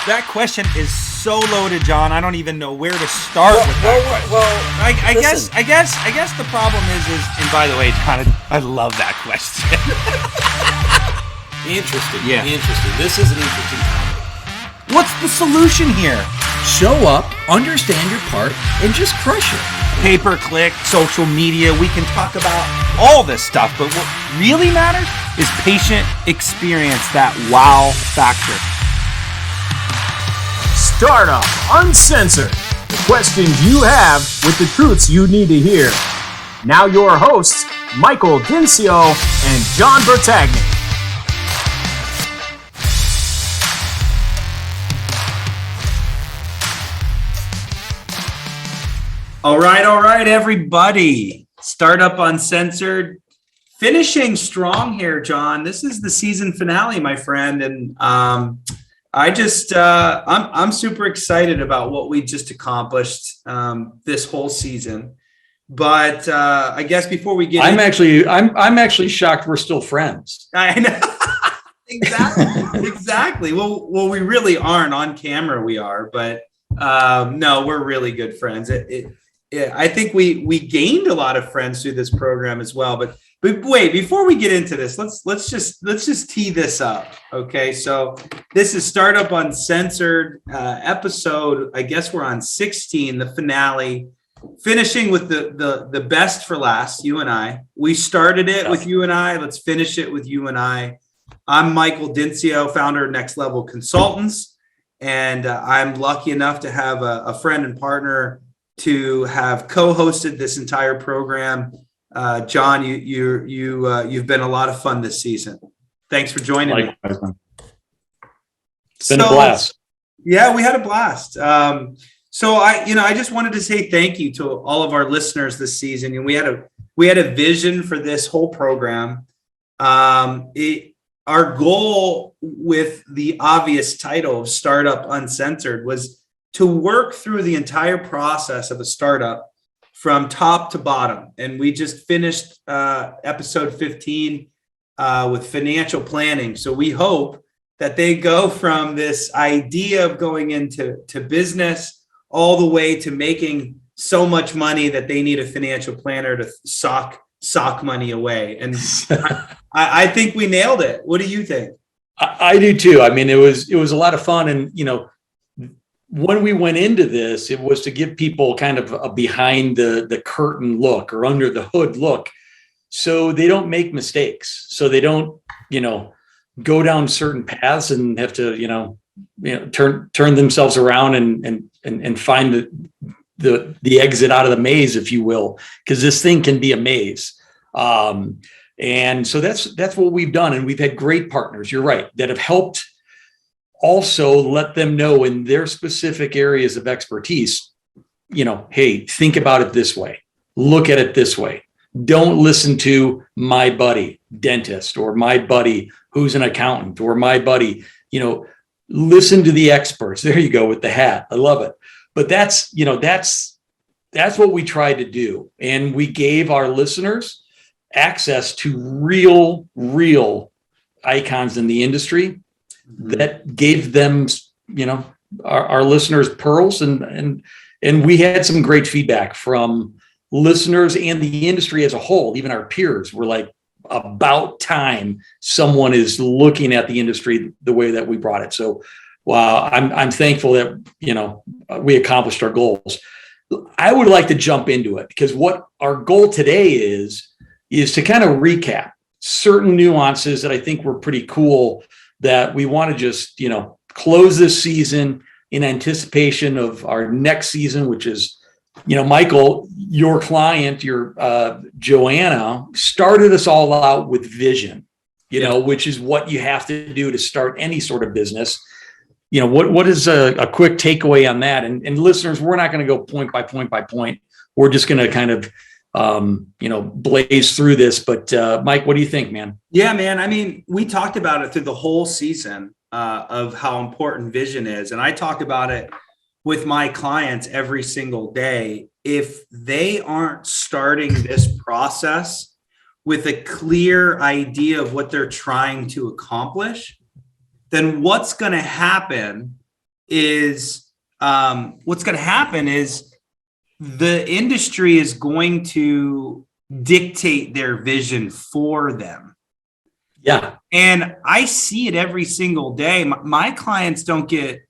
That question is so loaded, John. I don't even know where to start with that. I guess the problem is, and by the way, John, I love that question. Interesting. Yeah. Interesting. This is an interesting topic. What's the solution here? Show up, understand your part, and just crush it. Pay-per-click, social media, we can talk about all this stuff, but what really matters is patient experience, that wow factor. Startup Uncensored. The questions you have with the truths you need to hear. Now your hosts, Michael Dinsio and John Bertagni. All right, everybody. Startup Uncensored. Finishing strong here, John. This is the season finale, my friend. And I'm super excited about what we just accomplished this whole season. But I guess before we get, I'm actually shocked we're still friends. I know. Exactly. Well, we really aren't on camera. We are, but no, we're really good friends. I think we gained a lot of friends through this program as well. But wait, before we get into this, let's just tee this up. Okay, so this is Startup Uncensored episode. I guess we're on 16, the finale, finishing with the best for last. You and I. We started it with you and I. Let's finish it with you and I. I'm Michael Dinsio, founder of Next Level Consultants, and I'm lucky enough to have a friend and partner to have co-hosted this entire program. John, you've been a lot of fun this season. Thanks for joining me. It's been a blast. Yeah, we had a blast. So I just wanted to say thank you to all of our listeners this season. And we had a vision for this whole program. Our goal with the obvious title of Startup Uncensored was to work through the entire process of a startup from top to bottom. And we just finished episode 15 with financial planning. So we hope that they go from this idea of going into business all the way to making so much money that they need a financial planner to sock money away. And I think we nailed it. What do you think? I do too. I mean, it was a lot of fun. And, when we went into this, it was to give people kind of a behind the curtain look or under the hood look, so they don't make mistakes. So they don't, go down certain paths and have to, turn themselves around and find the exit out of the maze, if you will, because this thing can be a maze. And so that's what we've done. And we've had great partners, you're right, that have helped also let them know in their specific areas of expertise, hey, think about it this way, look at it this way. Don't listen to my buddy dentist or my buddy who's an accountant or my buddy, listen to the experts. There you go with the hat. I love it. But that's what we tried to do. And we gave our listeners access to real icons in the industry that gave them, our listeners pearls, and we had some great feedback from listeners and the industry as a whole. Even our peers were like, about time someone is looking at the industry the way that we brought it. So, wow, I'm thankful that we accomplished our goals. I would like to jump into it because what our goal today is to kind of recap certain nuances that I think were pretty cool, that we want to just, close this season in anticipation of our next season, which is, Michael, your client, Joanna, started us all out with vision, which is what you have to do to start any sort of business. What is a quick takeaway on that? And listeners, we're not going to go point by point by point. We're just going to kind of, blaze through this. But Mike, what do you think, man? Yeah, man. I mean, we talked about it through the whole season of how important vision is. And I talk about it with my clients every single day. If they aren't starting this process with a clear idea of what they're trying to accomplish, then what's going to happen is what's going to happen is the industry is going to dictate their vision for them. Yeah. And I see it every single day. My clients don't get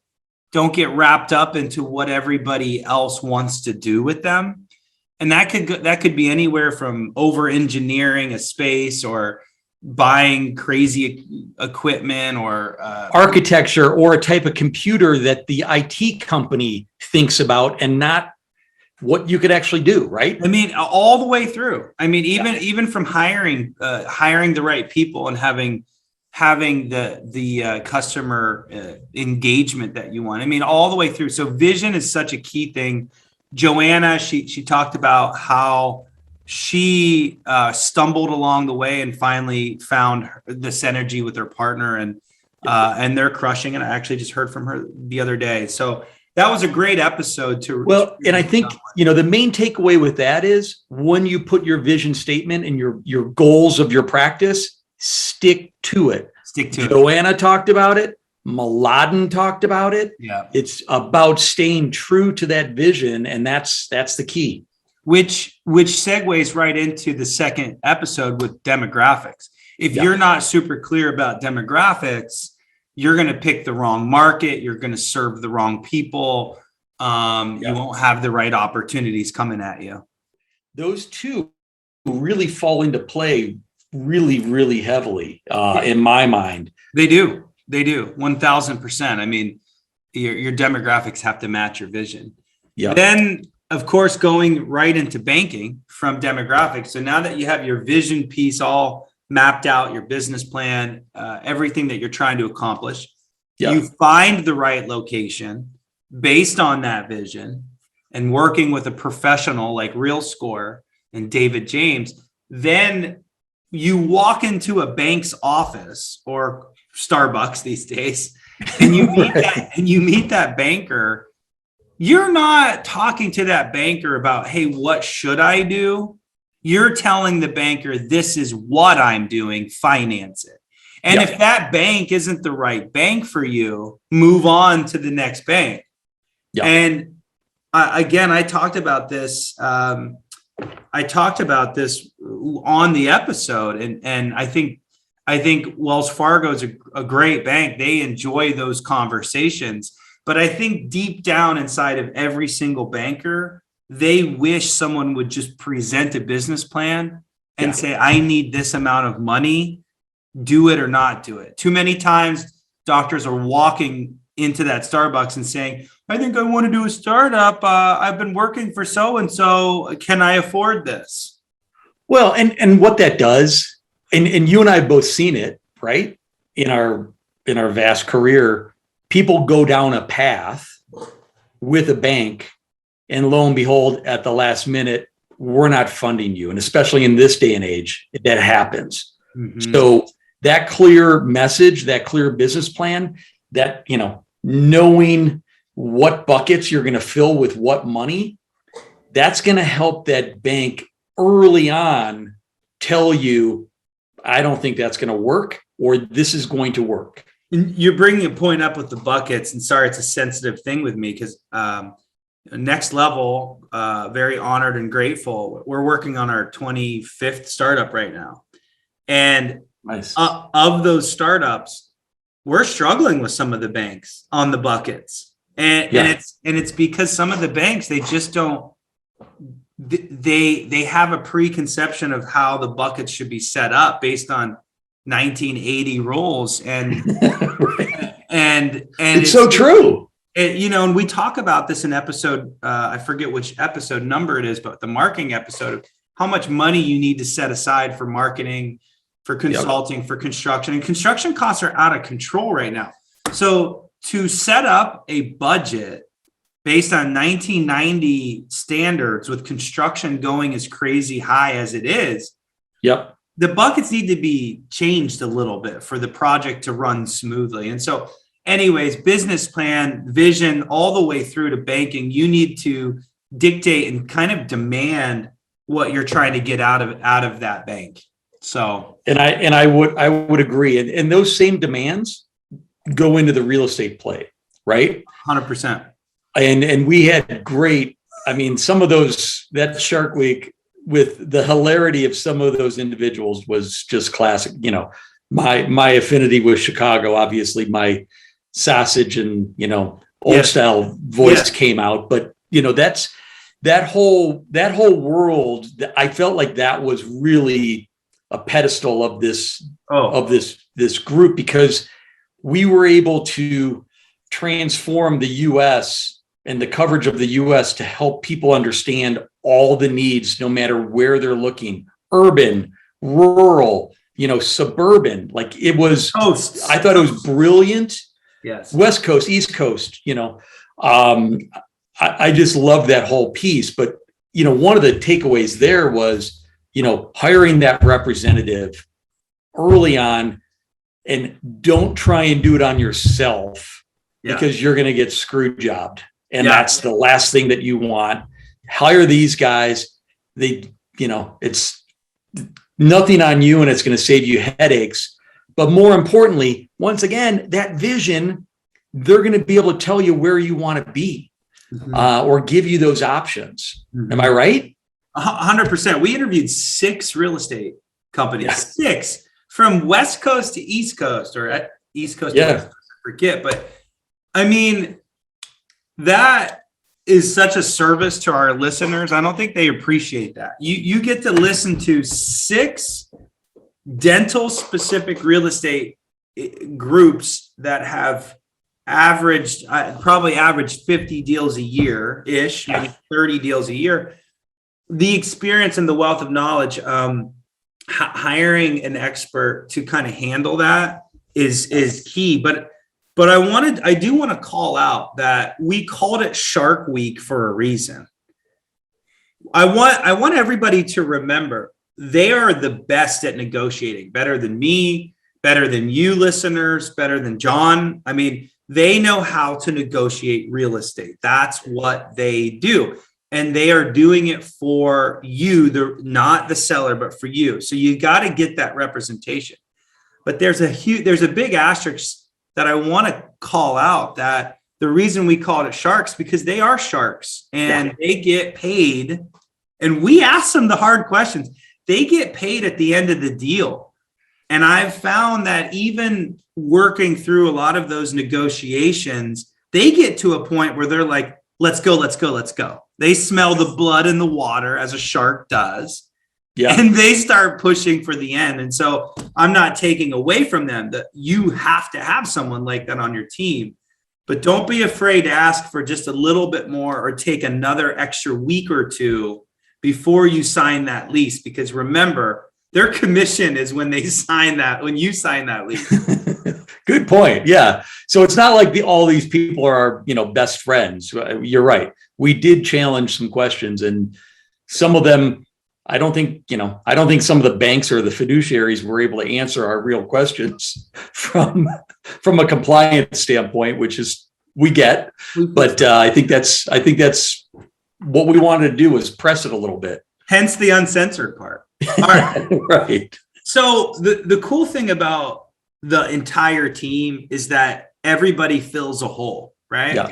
wrapped up into what everybody else wants to do with them. And that could be anywhere from over engineering a space or buying crazy equipment or architecture or a type of computer that the IT company thinks about and not what you could actually do, right? I mean, all the way through. I mean, even from hiring the right people and having the customer engagement that you want. I mean, all the way through. So vision is such a key thing. Joanna, she talked about how she stumbled along the way and finally found the synergy with her partner, and they're crushing it. I actually just heard from her the other day. So that was a great episode and I think, the main takeaway with that is when you put your vision statement and your goals of your practice, stick to it. Joanna talked about it. Mladen talked about it. Yeah. It's about staying true to that vision. And that's the key. Which segues right into the second episode with demographics. If you're not super clear about demographics, you're going to pick the wrong market. You're going to serve the wrong people. You won't have the right opportunities coming at you. Those two really fall into play really, really heavily in my mind. They do. 1,000%. I mean, your demographics have to match your vision. Yeah. Then, of course, going right into banking from demographics. So now that you have your vision piece all mapped out, your business plan, everything that you're trying to accomplish, you find the right location based on that vision, and working with a professional like RealScore and David James, then you walk into a bank's office or Starbucks these days, and you meet that banker. You're not talking to that banker about, hey, what should I do? You're telling the banker, this is what I'm doing, finance it. And if that bank isn't the right bank for you, move on to the next bank. And again, I talked about this. I talked about this on the episode, and I think Wells Fargo is a great bank. They enjoy those conversations, but I think deep down inside of every single banker, they wish someone would just present a business plan and say, I need this amount of money, do it or not do it. Too many times doctors are walking into that Starbucks and saying, I think I want to do a startup. I've been working for so-and-so. Can I afford this? Well, and what that does, and you and I have both seen it, right? In our vast career, people go down a path with a bank, and lo and behold, at the last minute, we're not funding you. And especially in this day and age, that happens. Mm-hmm. So that clear message, that clear business plan, that, knowing what buckets you're going to fill with what money, that's going to help that bank early on tell you, I don't think that's going to work, or this is going to work. And you're bringing a point up with the buckets, and sorry, it's a sensitive thing with me because next level, very honored and grateful. We're working on our 25th startup right now. And nice. Of those startups, we're struggling with some of the banks on the buckets. And it's because some of the banks, they just don't, they have a preconception of how the buckets should be set up based on 1980 rules. And and it's so true. And we talk about this in episode, I forget which episode number it is, but the marketing episode of how much money you need to set aside for marketing, for consulting, for construction. And construction costs are out of control right now. So to set up a budget based on 1990 standards with construction going as crazy high as it is, the buckets need to be changed a little bit for the project to run smoothly. And so anyways, business plan, vision, all the way through to banking, you need to dictate and kind of demand what you're trying to get out of that bank. So, and I would agree. And those same demands go into the real estate play. right? 100%. And we had great, I mean, some of those, that Shark Week with the hilarity of some of those individuals was just classic. You know, my affinity with Chicago, obviously my sausage and, you know, old style voice came out, but you know, that's that whole world. I felt like that was really a pedestal of this group, because we were able to transform the US and the coverage of the US to help people understand all the needs, no matter where they're looking, urban, rural, you know, suburban. Like it was, I thought it was brilliant. Yes. West Coast, East Coast, you know, I just love that whole piece. But, you know, one of the takeaways there was, you know, hiring that representative early on, and don't try and do it on yourself because you're going to get screw jobbed. And that's the last thing that you want. Hire these guys. They, you know, it's nothing on you and it's going to save you headaches. But more importantly, once again, that vision, they're going to be able to tell you where you want to be, or give you those options. Am I right? 100%. We interviewed 6 real estate companies, 6 from West Coast to East Coast, or at East Coast to West Coast, I forget. But I mean, that is such a service to our listeners. I don't think they appreciate that. You get to listen to 6 dental specific real estate groups that have probably averaged 50 deals a year ish, maybe 30 deals a year. The experience and the wealth of knowledge, hiring an expert to kind of handle that is key. But I do want to call out that we called it Shark Week for a reason. I want everybody to remember they are the best at negotiating, better than me, better than you listeners, better than John. I mean, they know how to negotiate real estate. That's what they do. And they are doing it for you, not the seller, but for you. So you got to get that representation. But there's a big asterisk that I want to call out, that the reason we called it sharks, because they are sharks and they get paid. And we ask them the hard questions. They get paid at the end of the deal. And I've found that even working through a lot of those negotiations, they get to a point where they're like, let's go, let's go, let's go. They smell the blood in the water, as a shark does. Yeah. And they start pushing for the end. And so I'm not taking away from them that you have to have someone like that on your team, but don't be afraid to ask for just a little bit more, or take another extra week or 2 before you sign that lease. Because remember, their commission is when you sign that lease. Good point. Yeah. So it's not like all these people are our, you know, best friends. You're right. We did challenge some questions, and some of them, I don't think some of the banks or the fiduciaries were able to answer our real questions from a compliance standpoint, which is we get. But I think that's what we wanted to do, was press it a little bit. Hence the uncensored part. All right. Right. So the cool thing about the entire team is that everybody fills a hole, right? Yeah.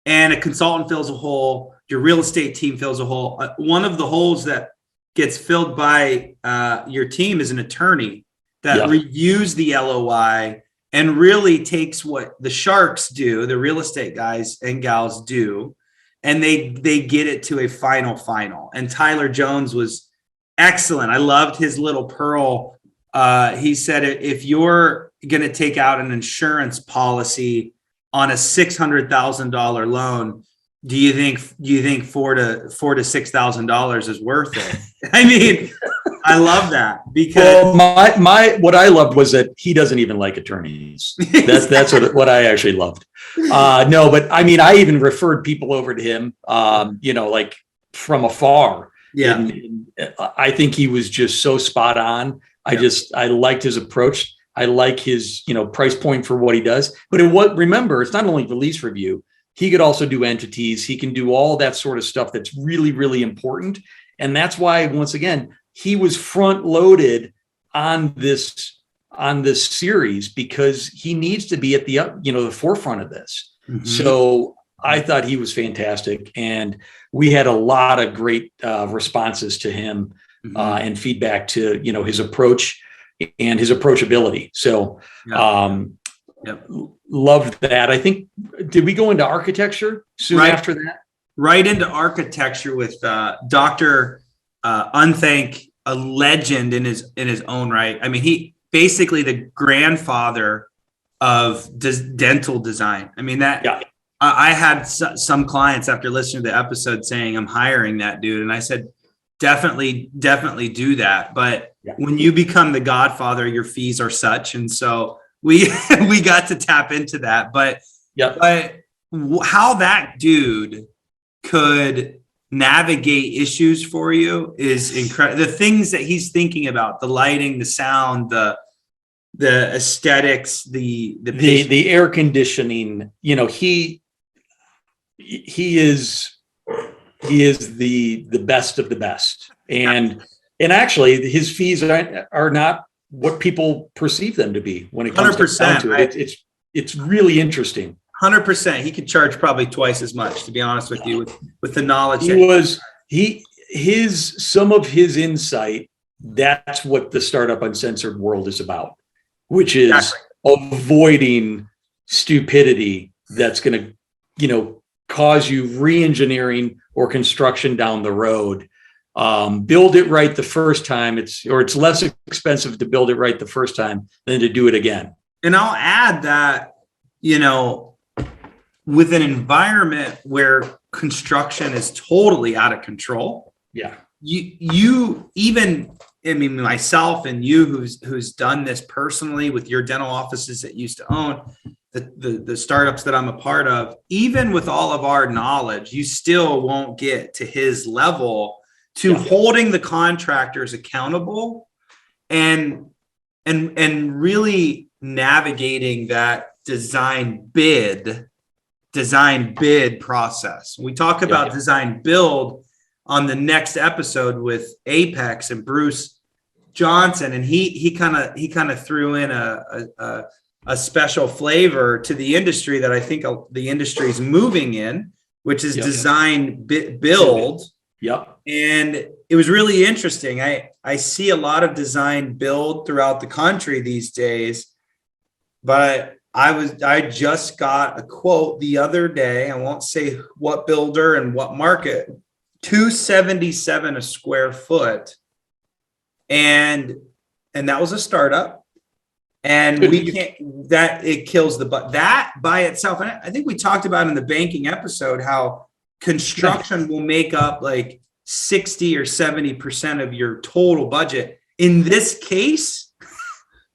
And a consultant fills a hole. Your real estate team fills a hole. One of the holes that gets filled by your team is an attorney that reviews the LOI and really takes what the sharks do, the real estate guys and gals do, and they get it to a final. And Tyler Jones was excellent. I loved his little pearl. He said, if you're going to take out an insurance policy on a $600,000 loan, do you think $4,000 to $6,000 is worth it? I mean, I love that, because what I loved was that he doesn't even like attorneys. That's what I actually loved. No, but I mean, I even referred people over to him, you know, like from afar. Yeah. And I think he was just so spot on. I liked his approach. I like his, you know, price point for what he does. But remember, it's not only the lease review. He could also do entities. He can do all that sort of stuff that's really, really important. And that's why, once again, he was front loaded on this series, because he needs to be at the forefront of this. So I thought he was fantastic. And we had a lot of great responses to him and feedback to, his approach and his approachability. So loved that. I think, did we go into architecture soon after that? Right into architecture with Dr. Unthank, a legend in his own right. I mean, he basically the grandfather of dental design. I mean, I had some clients after listening to the episode saying, I'm hiring that dude. And I said, definitely do that. But when you become the godfather, your fees are such. And so we got to tap into that. But how that dude could navigate issues for you is incredible. The things that he's thinking about, the lighting, the sound, the aesthetics, the air conditioning, he is the best of the best. And actually his fees are not what people perceive them to be when it comes down to it. It's really interesting. 100%. He could charge probably twice as much, to be honest with you, with the knowledge. Some of his insight. That's what the Startup Uncensored world is about, which is avoiding stupidity that's going to, cause you re-engineering or construction down the road. Build it right the first time. It's less expensive to build it right the first time than to do it again. And I'll add that, with an environment where construction is totally out of control. Yeah. You even, myself and you who's done this personally with your dental offices that you used to own, the startups that I'm a part of, even with all of our knowledge, you still won't get to his level to holding the contractors accountable and really navigating that design bid process. We talk about design build on the next episode with Apex and Bruce Johnson, and he kind of threw in a special flavor to the industry that I think the industry is moving in, which is design build. Yep. And it was really interesting. I see a lot of design build throughout the country these days, but I just got a quote the other day. I won't say what builder and what market, $277 a square foot. And that was a startup. And it kills that by itself. And I think we talked about in the banking episode how construction will make up like 60 or 70% of your total budget. In this case,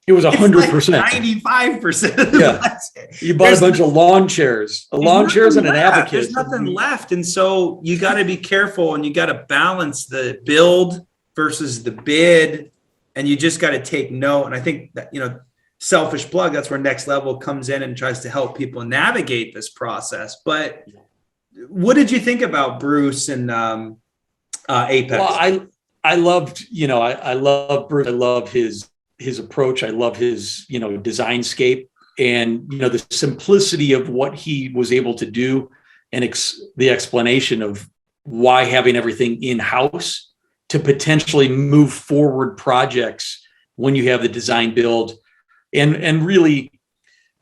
it was 100%, 95%. Yeah, you bought a bunch of lawn chairs, and an advocate. There's nothing left, and so you got to be careful, and you got to balance the build versus the bid, and you just got to take note. And I think that Selfish Plug, that's where Next Level comes in and tries to help people navigate this process. But what did you think about Bruce and Apex? Well, I loved, I love Bruce. I love his approach. I love his, designscape and, the simplicity of what he was able to do and the explanation of why having everything in-house to potentially move forward projects when you have the design build and really,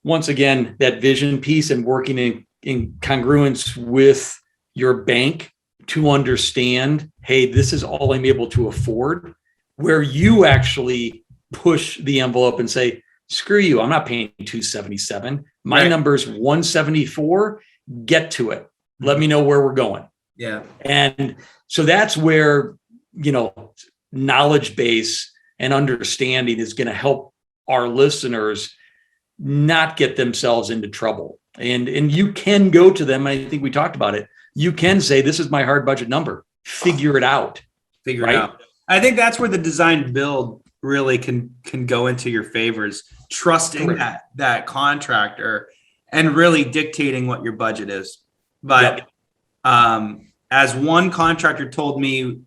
once again, that vision piece and working in congruence with your bank to understand, hey, this is all I'm able to afford, where you actually push the envelope and say, screw you, I'm not paying $277. My number's $174. Get to it. Let me know where we're going. Yeah. And so that's where, knowledge base and understanding is going to help our listeners not get themselves into trouble. And you can go to them. I think we talked about it. You can say, this is my hard budget number. Figure it out. Figure it out. I think that's where the design build really can go into your favors, trusting that contractor and really dictating what your budget is. But as one contractor told me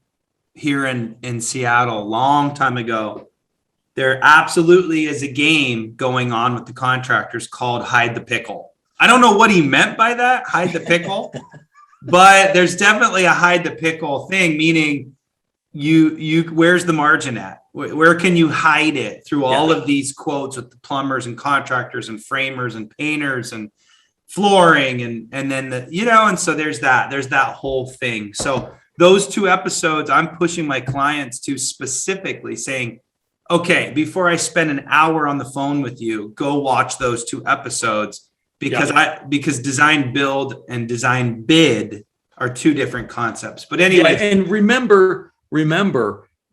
here in Seattle a long time ago, there absolutely is a game going on with the contractors called hide the pickle. I don't know what he meant by that, hide the pickle, but there's definitely a hide the pickle thing, meaning you where's the margin at? Where can you hide it through all of these quotes with the plumbers and contractors and framers and painters and flooring and then and so there's that whole thing. So those 2 episodes I'm pushing my clients to, specifically saying, okay, before I spend an hour on the phone with you, go watch those 2 episodes, because because design build and design bid are 2 different concepts. But anyway, and remember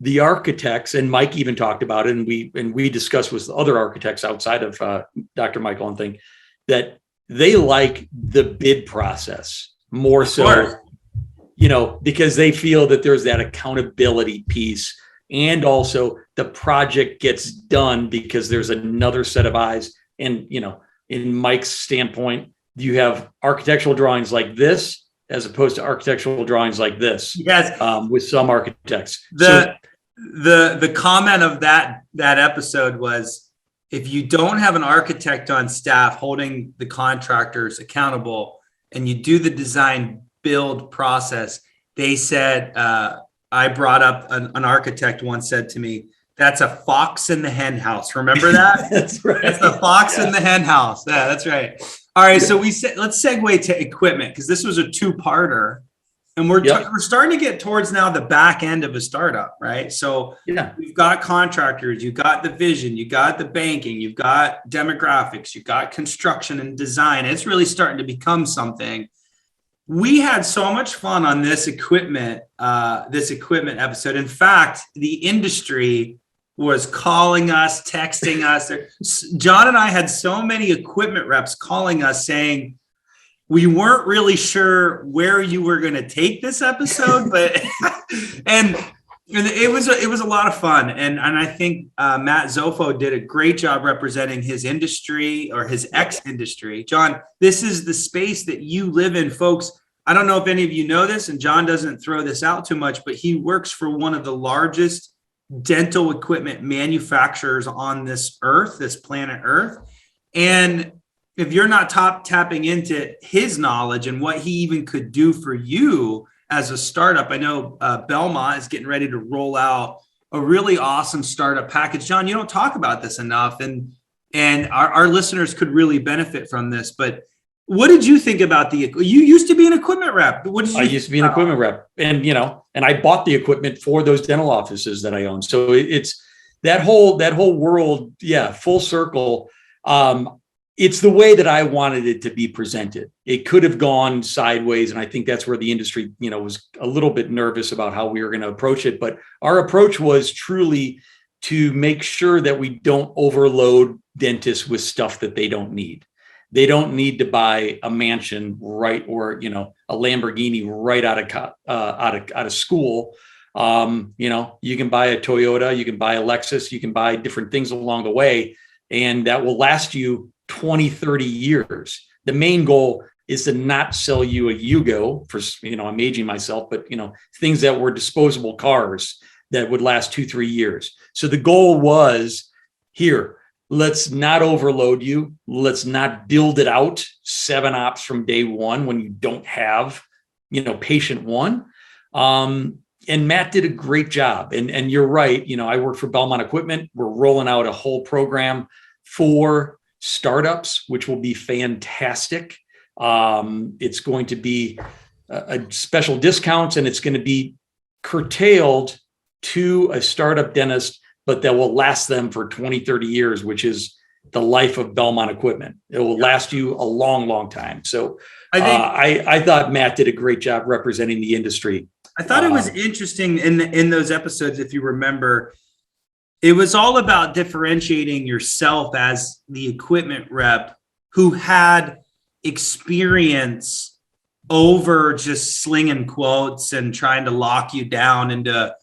the architects, and Mike even talked about it, and we discussed with other architects outside of Dr. Michael and thing, that they like the bid process more so, because they feel that there's that accountability piece, and also the project gets done because there's another set of eyes. And, in Mike's standpoint, you have architectural drawings like this as opposed to architectural drawings like this. Yes. With some architects. The comment of that episode was, if you don't have an architect on staff holding the contractors accountable and you do the design build process, they said, I brought up an architect once said to me, that's a fox in the hen house. Remember that? That's right. That's the fox in the hen house. Yeah, that's right. All right. So let's segue to equipment, because this was a 2-parter. And we're starting to get towards now the back end of a startup, right? So we've got contractors, you've got the vision, you got the banking, you've got demographics, you've got construction and design. It's really starting to become something. We had so much fun on this equipment episode. In fact, the industry was calling us, texting us. John and I had so many equipment reps calling us saying, we weren't really sure where you were going to take this episode, but and it was a lot of fun. And I think Matt Zofo did a great job representing his industry, or his ex-industry. John, this is the space that you live in, folks. I don't know if any of you know this, and John doesn't throw this out too much, but he works for one of the largest dental equipment manufacturers on this earth, this planet Earth. And if you're not tapping into his knowledge and what he even could do for you as a startup, I know Belmont is getting ready to roll out a really awesome startup package. John, you don't talk about this enough, and our listeners could really benefit from this. But what did you think about you used to be an equipment rep. What did you I used to be an equipment rep, and I bought the equipment for those dental offices that I own. So it's that whole world. Yeah. Full circle. It's the way that I wanted it to be presented. It could have gone sideways. And I think that's where the industry, was a little bit nervous about how we were going to approach it. But our approach was truly to make sure that we don't overload dentists with stuff that they don't need. They don't need to buy a mansion, right? Or, a Lamborghini right out of school. You can buy a Toyota, you can buy a Lexus, you can buy different things along the way, and that will last you 20, 30 years. The main goal is to not sell you a Yugo for, I'm aging myself, but, things that were disposable cars that would last 2-3 years. So the goal was, here, let's not overload you. Let's not build it out 7 ops from day one when you don't have, patient one. And Matt did a great job. And you're right. I work for Belmont Equipment. We're rolling out a whole program for startups, which will be fantastic. It's going to be a special discounts, and it's going to be curtailed to a startup dentist, but that will last them for 20, 30 years, which is the life of Belmont Equipment. It will last you a long, long time. So I thought Matt did a great job representing the industry. I thought it was interesting in those episodes, if you remember, it was all about differentiating yourself as the equipment rep who had experience over just slinging quotes and trying to lock you down into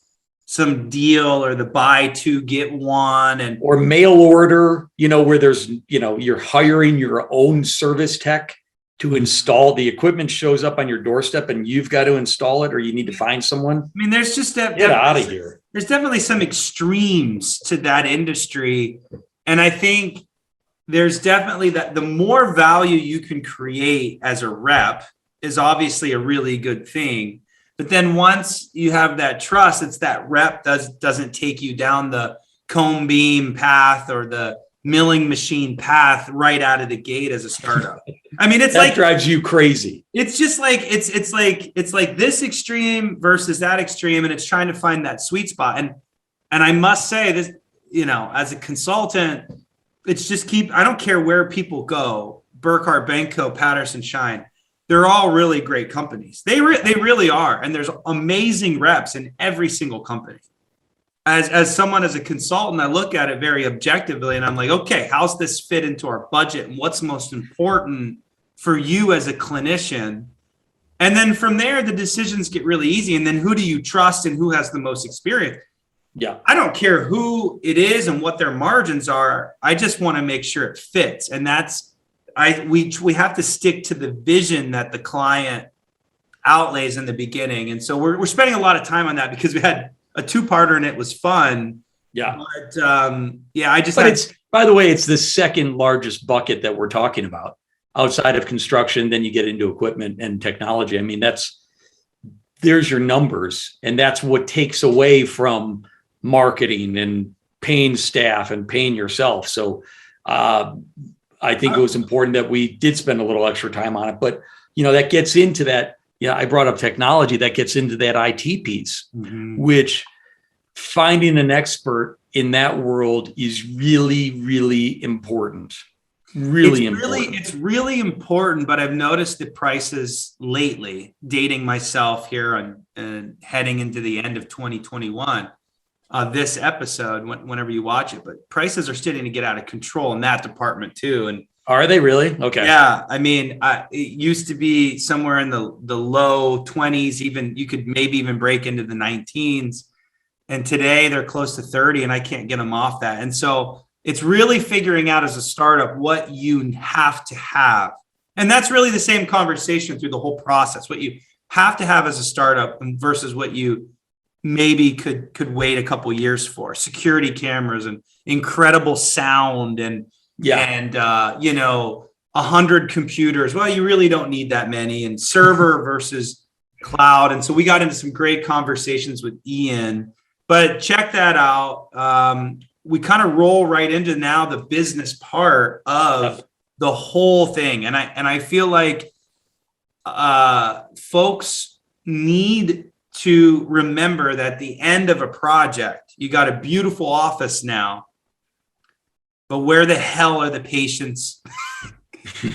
some deal, or the buy 2 get 1, or mail order, where there's, you're hiring your own service tech to install the equipment, shows up on your doorstep and you've got to install it, or you need to find someone. I mean, there's just that. Get out of here. There's definitely some extremes to that industry. And I think there's definitely that the more value you can create as a rep is obviously a really good thing. But then once you have that trust, it's that rep doesn't take you down the cone beam path or the milling machine path right out of the gate as a startup. I mean, it's that like drives you crazy. it's just like it's like this extreme versus that extreme, and it's trying to find that sweet spot. And I must say this, as a consultant, it's just I don't care where people go, Burkhart, Benko, Patterson, Shine. They're all really great companies. They really are. And there's amazing reps in every single company. As someone, as a consultant, I look at it very objectively and I'm like, okay, how's this fit into our budget? And what's most important for you as a clinician? And then from there, the decisions get really easy. And then who do you trust and who has the most experience? Yeah. I don't care who it is and what their margins are. I just want to make sure it fits. And we have to stick to the vision that the client outlays in the beginning. And so we're spending a lot of time on that because we had a two-parter and it was fun. Yeah. But it's, by the way, it's the second largest bucket that we're talking about outside of construction. Then you get into equipment and technology. I mean, there's your numbers, and that's what takes away from marketing and paying staff and paying yourself. So, I think it was important that we did spend a little extra time on it, but that gets into that. I brought up technology, that gets into that IT piece, which finding an expert in that world is really, really important. It's really important, but I've noticed the prices lately, dating myself here and heading into the end of 2021. This episode, whenever you watch it, but prices are starting to get out of control in that department too. And are they really? Okay. Yeah. I mean, it used to be somewhere in the low 20s, even you could maybe even break into the 19s. And today they're close to 30 and I can't get them off that. And so it's really figuring out as a startup what you have to have. And that's really the same conversation through the whole process, what you have to have as a startup versus what you maybe could wait a couple years for. Security cameras and incredible sound and 100 computers. Well, you really don't need that many, and server versus cloud. And so we got into some great conversations with Ian, but check that out. We kind of roll right into now the business part of the whole thing. And I feel like folks need to remember that at the end of a project, you got a beautiful office now, but where the hell are the patients?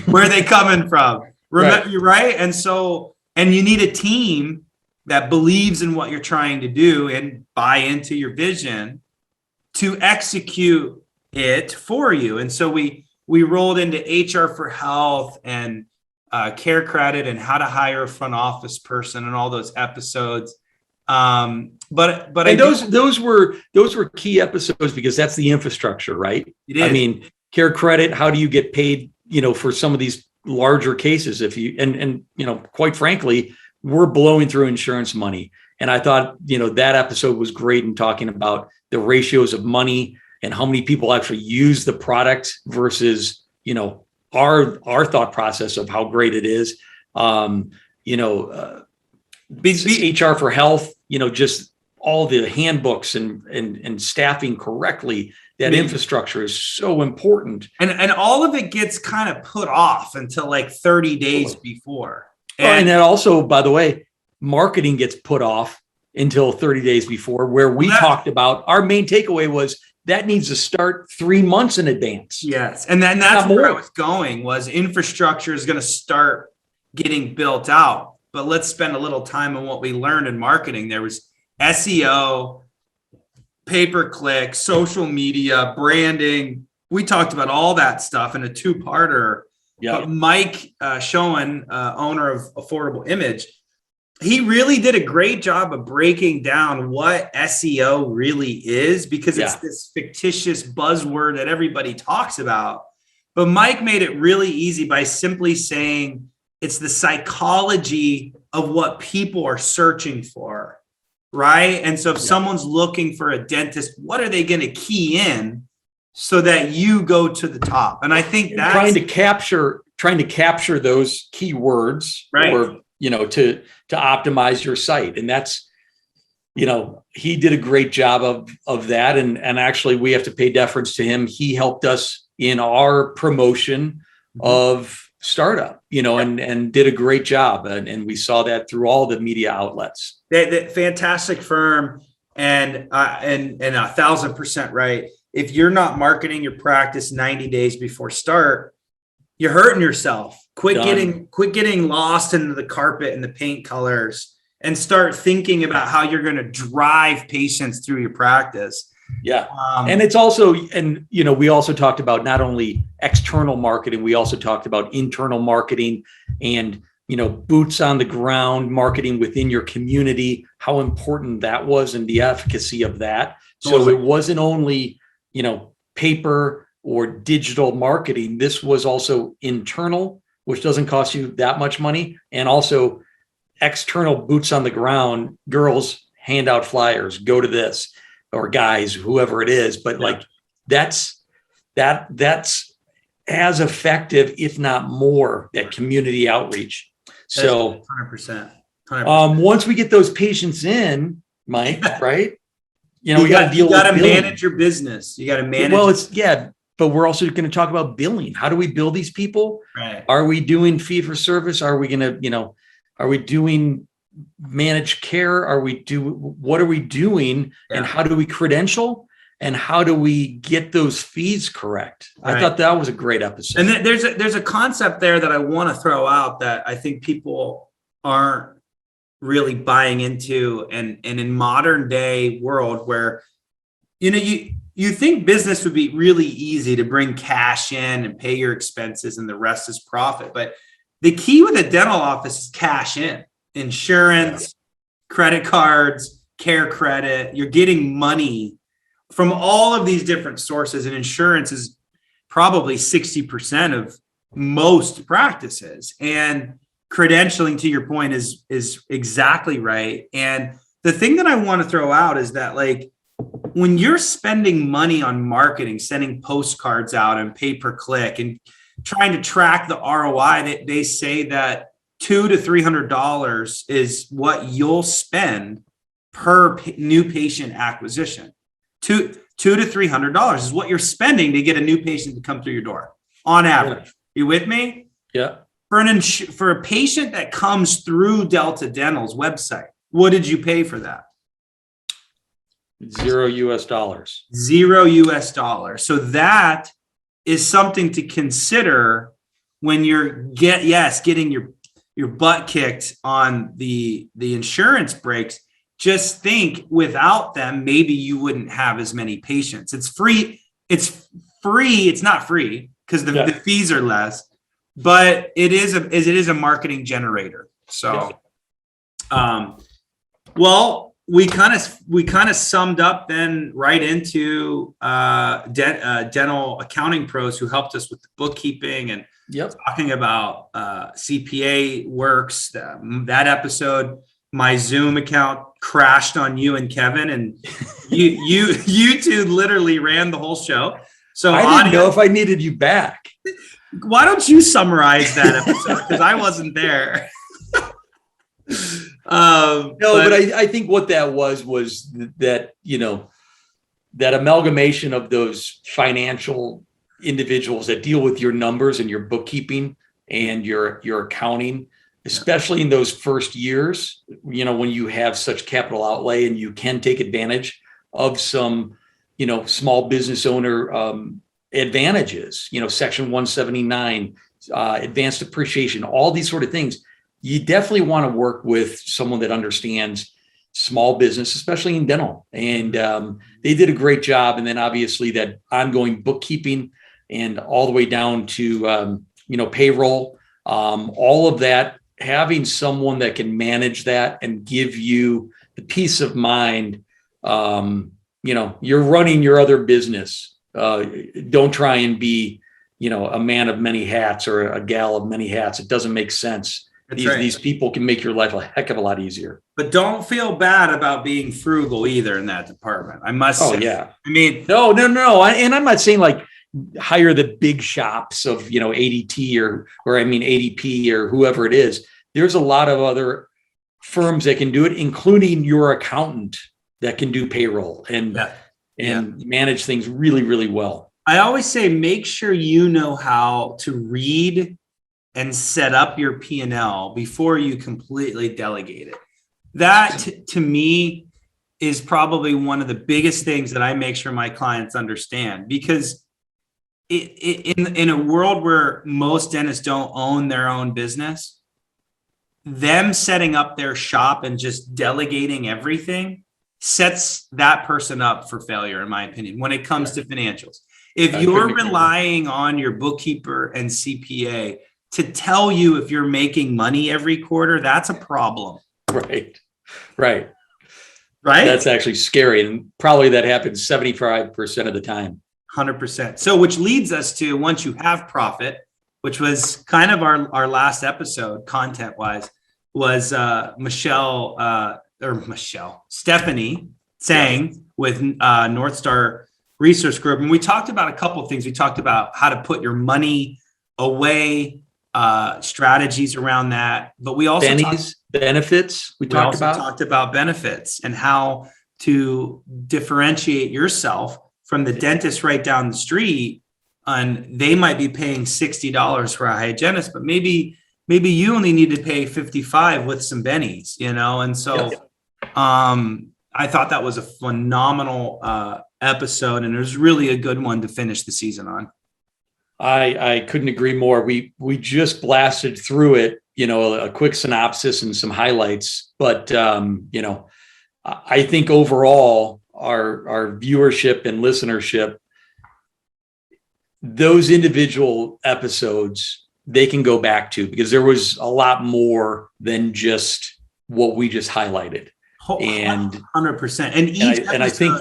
Where are they coming from? Remember, right? And you need a team that believes in what you're trying to do and buy into your vision to execute it for you. And so we rolled into HR for health and care credit and how to hire a front office person and all those episodes. But those were key episodes because that's the infrastructure, right? It is. I mean, care credit, how do you get paid, for some of these larger cases? If you, and quite frankly, we're blowing through insurance money. And I thought, that episode was great in talking about the ratios of money and how many people actually use the product versus, our thought process of how great it is. HR for health, just all the handbooks and staffing correctly. That infrastructure is so important. And all of it gets kind of put off until like 30 days before. And then also, by the way, marketing gets put off until 30 days before, where we talked about our main takeaway was that needs to start 3 months in advance. Yes. And then that's where I was going, was infrastructure is going to start getting built out. But let's spend a little time on what we learned in marketing. There was SEO, pay-per-click, social media, branding. We talked about all that stuff in a two-parter. Yeah. But Mike Schoen, owner of Affordable Image, he really did a great job of breaking down what SEO really is, because it's this fictitious buzzword that everybody talks about. But Mike made it really easy by simply saying it's the psychology of what people are searching for, right? And so if someone's looking for a dentist, what are they going to key in? so that you go to the top. And I think that's trying to capture those keywords, right, or, to optimize your site. And that's, he did a great job of that. And actually we have to pay deference to him. He helped us in our promotion of startup, and did a great job. And we saw that through all the media outlets. That fantastic firm, and 1,000% right. If you're not marketing your practice 90 days before start, you're hurting yourself. Quit getting lost into the carpet and the paint colors, and start thinking about how you're going to drive patients through your practice. Yeah. And it's also, we also talked about not only external marketing, we also talked about internal marketing and, boots on the ground marketing within your community, how important that was and the efficacy of that. So it wasn't only, paper or digital marketing. This was also internal, which doesn't cost you that much money, and also external boots on the ground. Girls, hand out flyers, go to this, or guys, whoever it is. But that's as effective, if not more, that community outreach. So 100%. Once we get those patients in, Mike, right? We got to manage your business. You got to manage. Well, but we're also going to talk about billing. How do we bill these people? Right. Are we doing fee for service? Are we going to, are we doing managed care? What are we doing? Yeah. And how do we credential? And how do we get those fees correct? Right. I thought that was a great episode. And there's a concept there that I want to throw out that I think people aren't really buying into, and in modern day world where, you think business would be really easy to bring cash in and pay your expenses and the rest is profit. But the key with a dental office is cash in, insurance, credit cards, care credit. You're getting money from all of these different sources, and insurance is probably 60% of most practices. And credentialing, to your point, is exactly right. And the thing that I want to throw out is that, when you're spending money on marketing, sending postcards out and pay-per-click and trying to track the ROI, they say that $200 to $300 is what you'll spend per new patient acquisition. $200 to $300 is what you're spending to get a new patient to come through your door on average. You with me? Yeah. For a patient that comes through Delta Dental's website, what did you pay for that? $0 US. $0 US. So that is something to consider when you're getting your butt kicked on the insurance breaks. Just think, without them, maybe you wouldn't have as many patients. It's free. It's not free because the fees are less, but it is a marketing generator. So, we kind of summed up then right into dental accounting pros who helped us with the bookkeeping and talking about CPA works. That episode, my Zoom account crashed on you and Kevin, and you two literally ran the whole show. So I didn't know if I needed you back. Why don't you summarize that episode? Because I wasn't there. But I think what that was that, that amalgamation of those financial individuals that deal with your numbers and your bookkeeping and your accounting, especially in those first years, when you have such capital outlay and you can take advantage of some, small business owner advantages, Section 179, advanced depreciation, all these sort of things. You definitely want to work with someone that understands small business, especially in dental. And they did a great job. And then obviously that ongoing bookkeeping and all the way down to, payroll, all of that, having someone that can manage that and give you the peace of mind. You're running your other business. Don't try and be, a man of many hats or a gal of many hats. It doesn't make sense. These people can make your life a heck of a lot easier. But don't feel bad about being frugal either in that department. I must say. Yeah. I mean, no. And I'm not saying like hire the big shops of, ADT or ADP or whoever it is. There's a lot of other firms that can do it, including your accountant that can do payroll and manage things really, really well. I always say, make sure you know how to read and set up your P&L before you completely delegate it. That to me is probably one of the biggest things that I make sure my clients understand, because in a world where most dentists don't own their own business, them setting up their shop and just delegating everything sets that person up for failure, in my opinion, when it comes to financials. If you're relying on your bookkeeper and CPA to tell you if you're making money every quarter, that's a problem. Right. That's actually scary. And probably that happens 75% of the time. 100%. So which leads us to, once you have profit, which was kind of our last episode content wise, was Stephanie Tsang with North Star Research Group. And we talked about a couple of things. We talked about how to put your money away, strategies around that. But we also benefits. We talked about benefits and how to differentiate yourself from the dentist right down the street. And they might be paying $60 for a hygienist, but maybe you only need to pay $55 with some bennies, And so I thought that was a phenomenal episode, and it was really a good one to finish the season on. I couldn't agree more. We just blasted through it, a quick synopsis and some highlights, but I think overall our viewership and listenership, those individual episodes, they can go back to, because there was a lot more than just what we just highlighted. And 100%. And I think,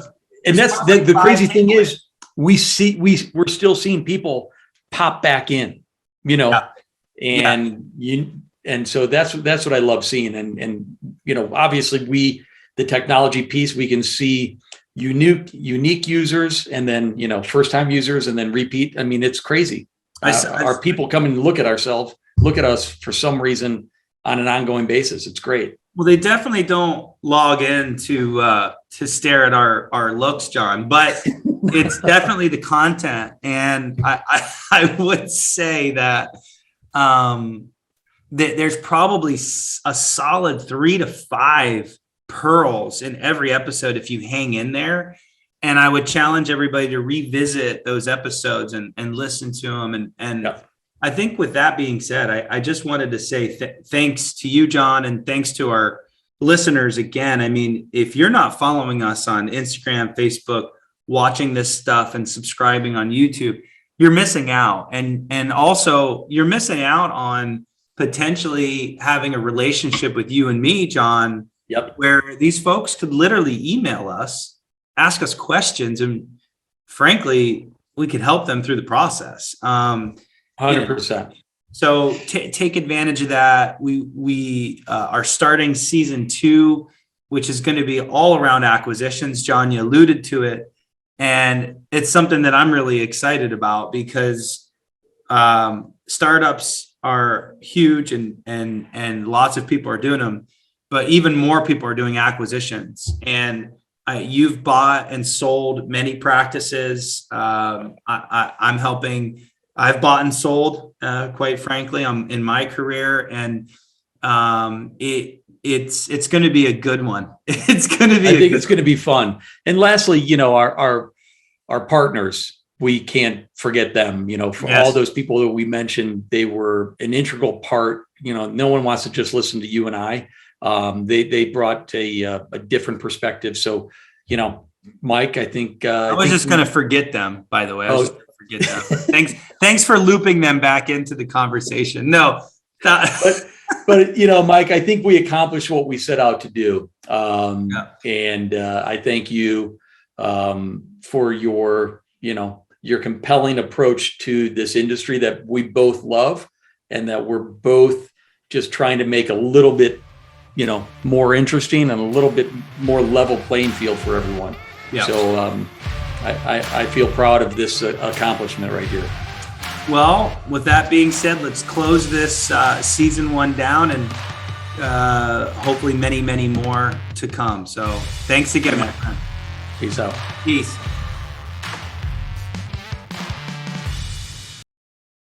and that's the crazy thing is we're still seeing people pop back in, and so that's what I love seeing. And obviously the technology piece, we can see unique users, and then, first time users, and then repeat. I mean, it's crazy. Our people come and look at us for some reason on an ongoing basis. It's great. Well, they definitely don't log in to stare at our looks, John, but it's definitely the content. And I would say that there's probably a solid 3 to 5 pearls in every episode if you hang in there. And I would challenge everybody to revisit those episodes and listen to them. And I think with that being said, I just wanted to say thanks to you, John, and thanks to our listeners again. I mean, if you're not following us on Instagram, Facebook, watching this stuff and subscribing on YouTube, you're missing out. And also you're missing out on potentially having a relationship with you and me, John, where these folks could literally email us, ask us questions, and frankly, we could help them through the process. 100%. So take advantage of that. We are starting season 2, which is going to be all around acquisitions. John, you alluded to it, and it's something that I'm really excited about, because startups are huge and lots of people are doing them, but even more people are doing acquisitions. And you've bought and sold many practices. I'm helping. I've bought and sold, quite frankly, in my career, and it's going to be a good one. It's going to be. I think it's going to be fun. And lastly, our partners, we can't forget them. For all those people that we mentioned, they were an integral part. No one wants to just listen to you and I. They brought a different perspective. So, Mike, I think I was just going to forget them. By the way, forget them. Thanks for looping them back into the conversation. No, but Mike, I think we accomplished what we set out to do. And I thank you for your compelling approach to this industry that we both love, and that we're both just trying to make a little bit, more interesting and a little bit more level playing field for everyone. Yeah. So I feel proud of this accomplishment right here. Well, with that being said, let's close this season 1 down, and hopefully many, many more to come. So thanks again, my friend. Peace out. Peace.